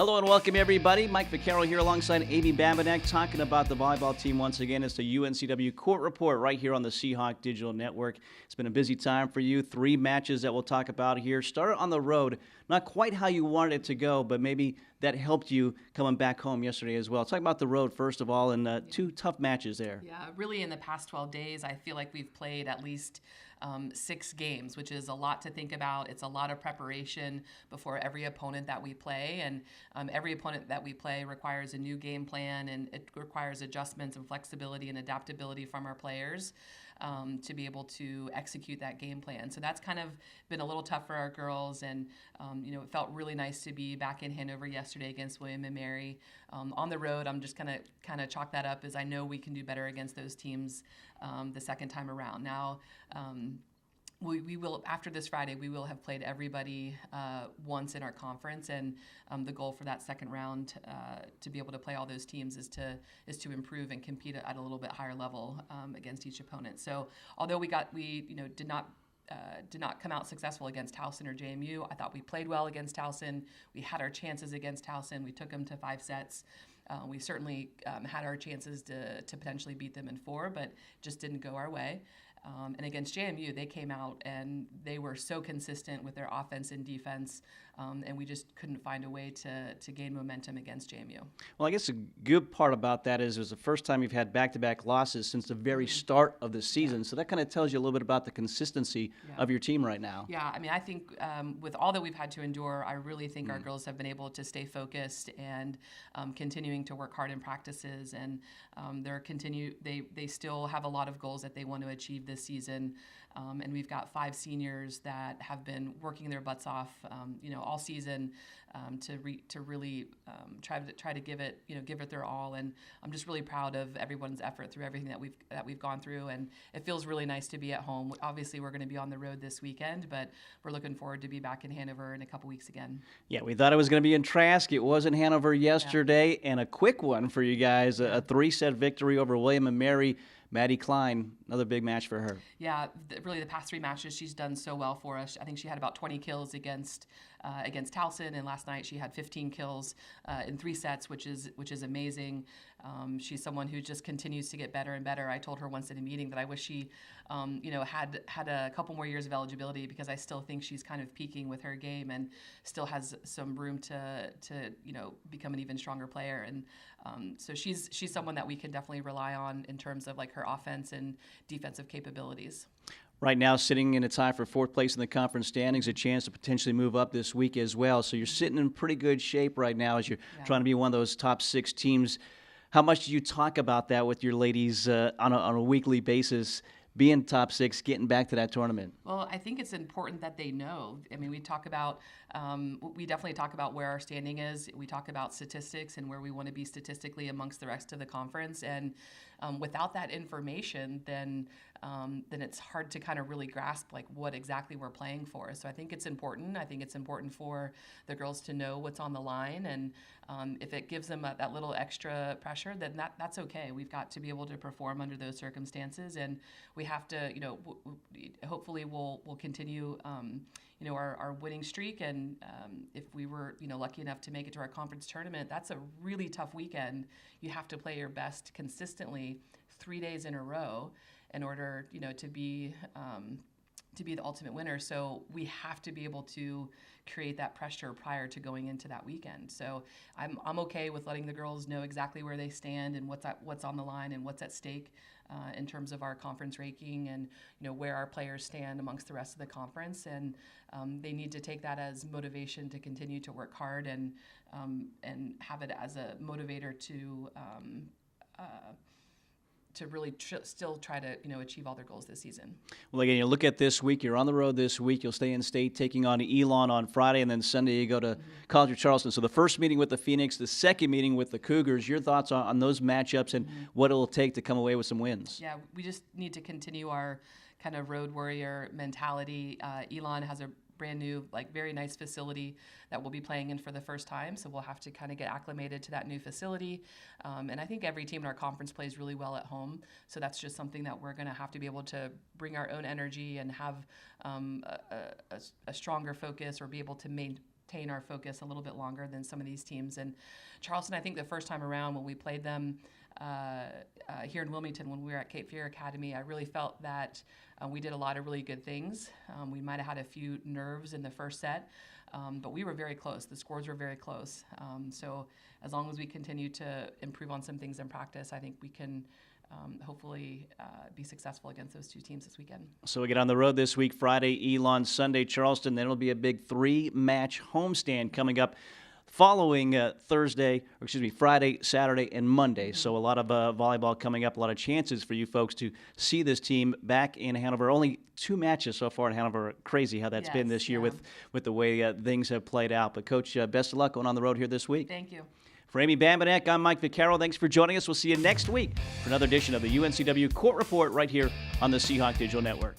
Hello and welcome, everybody. Mike Vaccaro here alongside Amy Babinek talking about the volleyball team once again. It's the UNCW Court Report right here on the Seahawk Digital Network. It's been a busy time for you. 3 matches that we'll talk about here. Started on the road. Not quite how you wanted it to go, but maybe that helped you coming back home yesterday as well. Talk about the road, first of all, and 2 tough matches there. Yeah, really in the past 12 days, I feel like we've played at least 6 games, which is a lot to think about. It's a lot of preparation before every opponent that we play, and every opponent that we play requires a new game plan, and it requires adjustments and flexibility and adaptability from our players to be able to execute that game plan. So that's kind of been a little tough for our girls, and it felt really nice to be back in Hanover yesterday against William and Mary. On the road, I'm just gonna kind of chalk that up as I know we can do better against those teams the second time around. Now, we will, after this Friday, we will have played everybody once in our conference, and the goal for that second round to be able to play all those teams is to improve and compete at a little bit higher level against each opponent. So although we did not come out successful against Towson or JMU, I thought we played well against Towson. We had our chances against Towson. We took them to 5 sets. We certainly had our chances to potentially beat them in 4, but just didn't go our way. And against JMU, they came out and they were so consistent with their offense and defense, and we just couldn't find a way to gain momentum against JMU. Well, I guess the good part about that is it was the first time you've had back-to-back losses since the very start of the season. So that kind of tells you a little bit about the consistency of your team right now. Yeah, I mean, I think with all that we've had to endure, I really think our girls have been able to stay focused and continuing to work hard in practices, and they still have a lot of goals that they want to achieve this season. And we've got 5 seniors that have been working their butts off, all season to really try to give it their all. And I'm just really proud of everyone's effort through everything that we've gone through. And it feels really nice to be at home. Obviously, we're going to be on the road this weekend, but we're looking forward to be back in Hanover in a couple weeks again. Yeah, we thought it was going to be in Trask. It was in Hanover yesterday, and a quick one for you guys, a 3-set victory over William and Mary. Maddy Klein, another big match for her. Yeah, really the past 3 matches she's done so well for us. I think she had about 20 kills against Towson, and last night she had 15 kills in 3 sets, which is amazing. She's someone who just continues to get better and better. I told her once in a meeting that I wish she had a couple more years of eligibility, because I still think she's kind of peaking with her game and still has some room to become an even stronger player. And so she's someone that we can definitely rely on in terms of like her offense and defensive capabilities. Right now, sitting in a tie for 4th place in the conference standings, a chance to potentially move up this week as well. So you're sitting in pretty good shape right now as you're trying to be one of those top 6 teams. How much do you talk about that with your ladies on a weekly basis, being top 6, getting back to that tournament? Well, I think it's important that they know. I mean, we definitely talk about where our standing is. We talk about statistics and where we want to be statistically amongst the rest of the conference. And without that information, then it's hard to kind of really grasp like what exactly we're playing for. So I think it's important. I think it's important for the girls to know what's on the line, and if it gives them that little extra pressure, then that's okay. We've got to be able to perform under those circumstances, and we have to, hopefully we'll continue, our winning streak. And if we were, lucky enough to make it to our conference tournament, that's a really tough weekend. You have to play your best consistently 3 days in a row in order, to be the ultimate winner. So we have to be able to create that pressure prior to going into that weekend. So I'm okay with letting the girls know exactly where they stand and what's on the line and what's at stake in terms of our conference ranking and where our players stand amongst the rest of the conference. And they need to take that as motivation to continue to work hard and have it as a motivator to really still try to achieve all their goals this season. Well, again, you look at this week. You're on the road this week. You'll stay in state, taking on Elon on Friday, and then Sunday you go to College of Charleston. So the first meeting with the Phoenix, the second meeting with the Cougars. Your thoughts on those matchups and what it'll take to come away with some wins? Yeah, we just need to continue our kind of road warrior mentality. Elon has a brand new, very nice facility that we'll be playing in for the first time. So we'll have to kind of get acclimated to that new facility. And I think every team in our conference plays really well at home. So that's just something that we're going to have to be able to bring our own energy and have a stronger focus, or be able to retain our focus a little bit longer than some of these teams. And Charleston, I think the first time around when we played them here in Wilmington when we were at Cape Fear Academy, I really felt that we did a lot of really good things. We might have had a few nerves in the first set, but we were very close. The scores were very close. So as long as we continue to improve on some things in practice, I think we can hopefully be successful against those two teams this weekend. So we get on the road this week, Friday, Elon, Sunday, Charleston. Then it'll be a big 3-match homestand coming up following Friday, Saturday, and Monday. So a lot of volleyball coming up, a lot of chances for you folks to see this team back in Hanover. Only 2 matches so far in Hanover. Crazy how that's been this year with the way things have played out. But, Coach, best of luck going on the road here this week. Thank you. For Amy Bambanek, I'm Mike Vaccaro. Thanks for joining us. We'll see you next week for another edition of the UNCW Court Report right here on the Seahawk Digital Network.